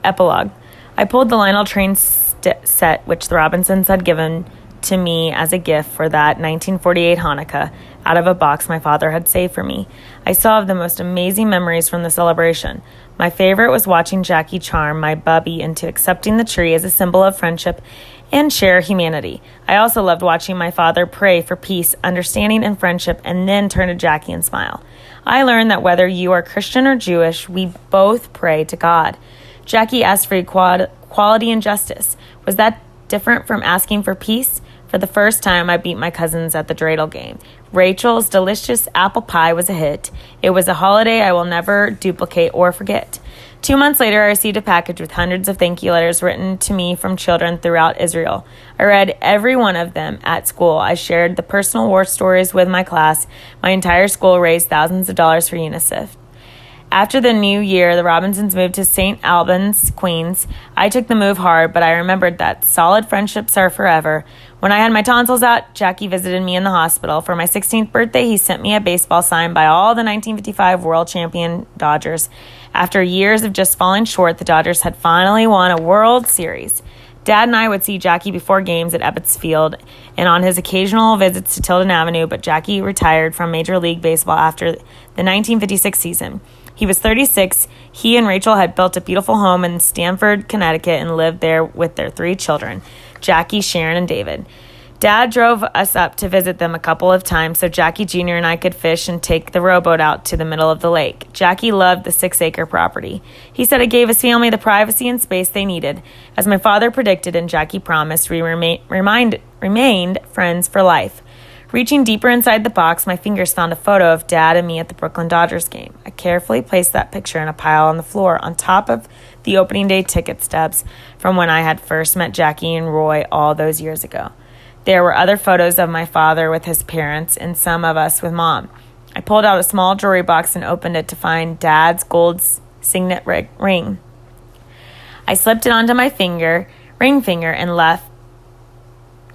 Epilogue. I pulled the Lionel train set which the Robinsons had given to me as a gift for that 1948 Hanukkah out of a box my father had saved for me. I still have the most amazing memories from the celebration. My favorite was watching Jackie charm my bubby into accepting the tree as a symbol of friendship and share humanity. I also loved watching my father pray for peace, understanding, and friendship, and then turn to Jackie and smile. I learned that whether you are Christian or Jewish, we both pray to God. Jackie asked for equality and justice. Was that different from asking for peace? For the first time, I beat my cousins at the dreidel game. Rachel's delicious apple pie was a hit. It was a holiday I will never duplicate or forget. 2 months later, I received a package with hundreds of thank you letters written to me from children throughout Israel. I read every one of them at school. I shared the personal war stories with my class. My entire school raised thousands of dollars for UNICEF. After the new year, the Robinsons moved to St. Albans, Queens. I took the move hard, but I remembered that solid friendships are forever. When I had my tonsils out, Jackie visited me in the hospital. For my 16th birthday, he sent me a baseball signed by all the 1955 world champion Dodgers. After years of just falling short, the Dodgers had finally won a World Series. Dad and I would see Jackie before games at Ebbets Field and on his occasional visits to Tilden Avenue, but Jackie retired from Major League Baseball after the 1956 season. He was 36. He and Rachel had built a beautiful home in Stamford, Connecticut, and lived there with their 3 children, Jackie, Sharon, and David. Dad drove us up to visit them a couple of times so Jackie Jr. and I could fish and take the rowboat out to the middle of the lake. Jackie loved the 6-acre property. He said it gave his family the privacy and space they needed. As my father predicted and Jackie promised, we remained friends for life. Reaching deeper inside the box, my fingers found a photo of Dad and me at the Brooklyn Dodgers game. I carefully placed that picture in a pile on the floor on top of the opening day ticket stubs from when I had first met Jackie and Roy all those years ago. There were other photos of my father with his parents and some of us with Mom. I pulled out a small jewelry box and opened it to find Dad's gold signet ring. I slipped it onto my ring finger and left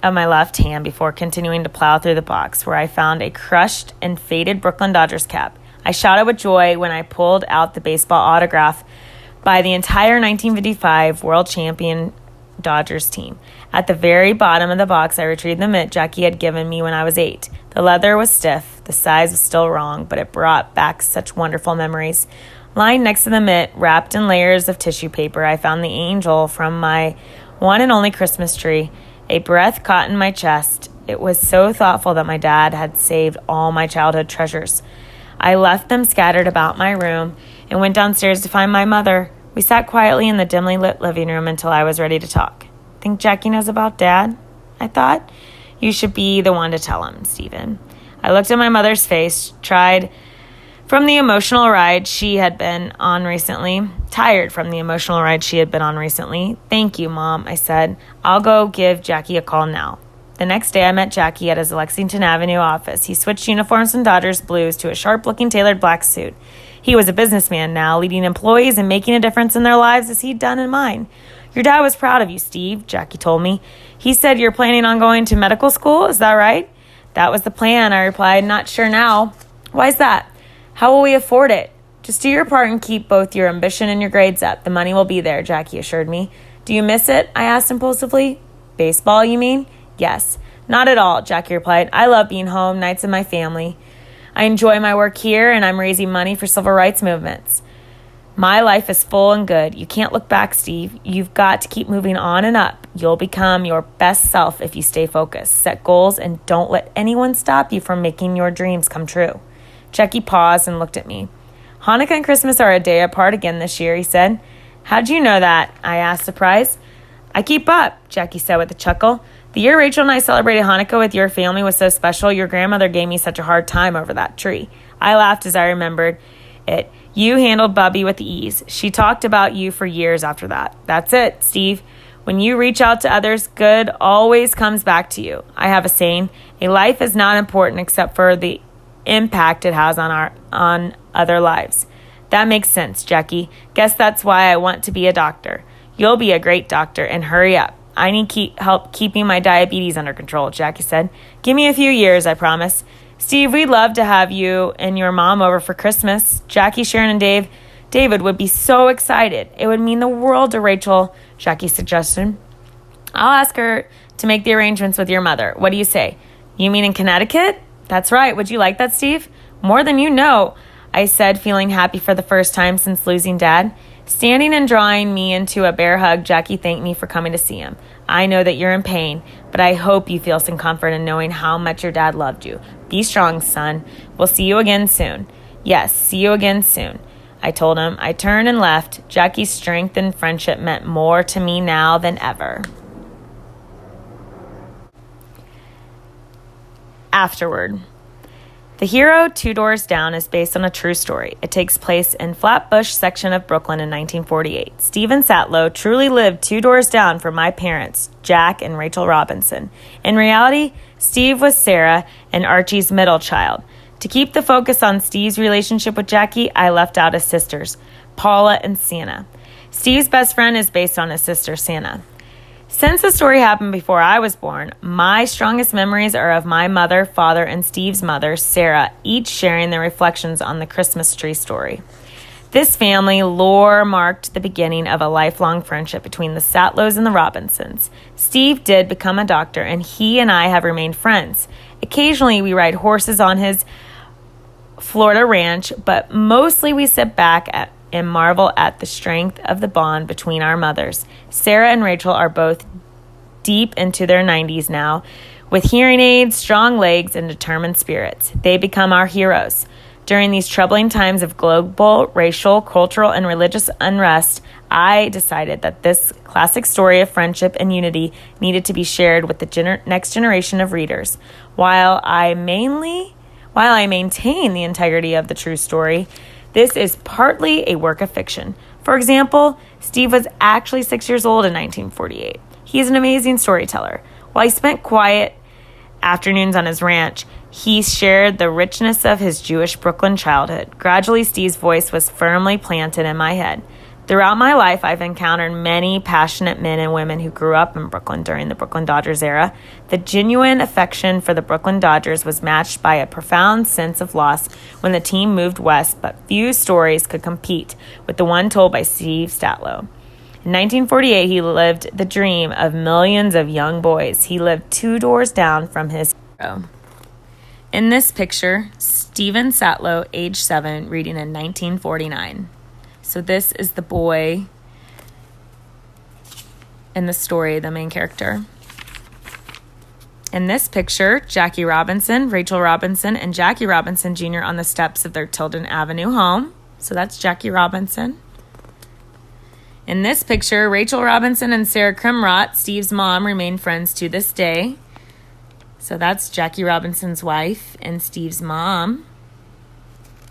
of my left hand before continuing to plow through the box, where I found a crushed and faded Brooklyn Dodgers cap. I shouted with joy when I pulled out the baseball autograph by the entire 1955 world champion Dodgers team. At the very bottom of the box, I retrieved the mitt Jackie had given me when I was 8. The leather was stiff, the size was still wrong, but it brought back such wonderful memories. Lying next to the mitt, wrapped in layers of tissue paper, I found the angel from my one and only Christmas tree. A breath caught in my chest. It was so thoughtful that my dad had saved all my childhood treasures. I left them scattered about my room and went downstairs to find my mother. We sat quietly in the dimly lit living room until I was ready to talk. Think Jackie knows about Dad? I thought. You should be the one to tell him, Stephen. I looked at my mother's face, tired from the emotional ride she had been on recently. Thank you, Mom, I said. I'll go give Jackie a call now. The next day, I met Jackie at his Lexington Avenue office. He switched uniforms from Dodgers blues to a sharp-looking tailored black suit. He was a businessman now, leading employees and making a difference in their lives as he'd done in mine. Your dad was proud of you, Steve, Jackie told me. He said you're planning on going to medical school, is that right? That was the plan, I replied. Not sure now. Why's that? How will we afford it? Just do your part and keep both your ambition and your grades up. The money will be there, Jackie assured me. Do you miss it? I asked impulsively. Baseball, you mean? Yes. Not at all, Jackie replied. I love being home, nights with my family. I enjoy my work here, and I'm raising money for civil rights movements. My life is full and good. You can't look back, Steve. You've got to keep moving on and up. You'll become your best self if you stay focused. Set goals and don't let anyone stop you from making your dreams come true. Jackie paused and looked at me. Hanukkah and Christmas are a day apart again this year, he said. How'd you know that? I asked, surprised. I keep up, Jackie said with a chuckle. The year Rachel and I celebrated Hanukkah with your family was so special, your grandmother gave me such a hard time over that tree. I laughed as I remembered it. You handled Bubby with ease. She talked about you for years after that. That's it, Steve. When you reach out to others, good always comes back to you. I have a saying, a life is not important except for the impact it has on other lives. That makes sense, Jackie. Guess that's why I want to be a doctor. You'll be a great doctor, and hurry up. I need help keeping my diabetes under control, Jackie said. Give me a few years, I promise. Steve, we'd love to have you and your mom over for Christmas. Jackie, Sharon, and Dave David would be so excited. It would mean the world to Rachel, Jackie suggested. I'll ask her to make the arrangements with your mother. What do you say? You mean in Connecticut? That's right. Would you like that, Steve? More than you know, I said, feeling happy for the first time since losing Dad. Standing and drawing me into a bear hug, Jackie thanked me for coming to see him. I know that you're in pain, but I hope you feel some comfort in knowing how much your dad loved you. Be strong, son. We'll see you again soon. Yes, see you again soon, I told him. I turned and left. Jackie's strength and friendship meant more to me now than ever. Afterward. The hero, Two Doors Down, is based on a true story. It takes place in Flatbush section of Brooklyn in 1948. Stephen Satlow truly lived 2 doors down from my parents, Jack and Rachel Robinson. In reality, Steve was Sarah and Archie's middle child. To keep the focus on Steve's relationship with Jackie, I left out his sisters, Paula and Santa. Steve's best friend is based on his sister, Santa. Since the story happened before I was born, my strongest memories are of my mother, father, and Steve's mother, Sarah, each sharing their reflections on the Christmas tree story. This family lore marked the beginning of a lifelong friendship between the Satlows and the Robinsons. Steve did become a doctor, and he and I have remained friends. Occasionally, we ride horses on his Florida ranch, but mostly we sit back and marvel at the strength of the bond between our mothers. Sarah and Rachel are both deep into their 90s now, with hearing aids, strong legs, and determined spirits. They become our heroes. During these troubling times of global, racial, cultural, and religious unrest, I decided that this classic story of friendship and unity needed to be shared with the next generation of readers. While I maintain the integrity of the true story, this is partly a work of fiction. For example, Steve was actually 6 years old in 1948. He is an amazing storyteller. While he spent quiet afternoons on his ranch, he shared the richness of his Jewish Brooklyn childhood. Gradually, Steve's voice was firmly planted in my head. Throughout my life, I've encountered many passionate men and women who grew up in Brooklyn during the Brooklyn Dodgers era. The genuine affection for the Brooklyn Dodgers was matched by a profound sense of loss when the team moved west, but few stories could compete with the one told by Steve Statlow. In 1948, he lived the dream of millions of young boys. He lived 2 doors down from his hero. In this picture, Stephen Satlow, age 7, reading in 1949. So this is the boy in the story, the main character. In this picture, Jackie Robinson, Rachel Robinson, and Jackie Robinson Jr. on the steps of their Tilden Avenue home. So that's Jackie Robinson. In this picture, Rachel Robinson and Sarah Krimrot, Steve's mom, remain friends to this day. So that's Jackie Robinson's wife and Steve's mom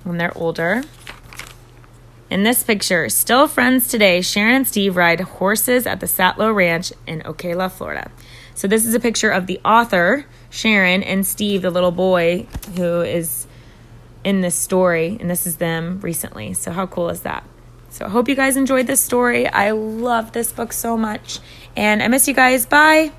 when they're older. In this picture, still friends today, Sharon and Steve ride horses at the Satlow Ranch in Ocala, Florida. So this is a picture of the author, Sharon, and Steve, the little boy who is in this story. And this is them recently. So how cool is that? So I hope you guys enjoyed this story. I love this book so much. And I miss you guys. Bye.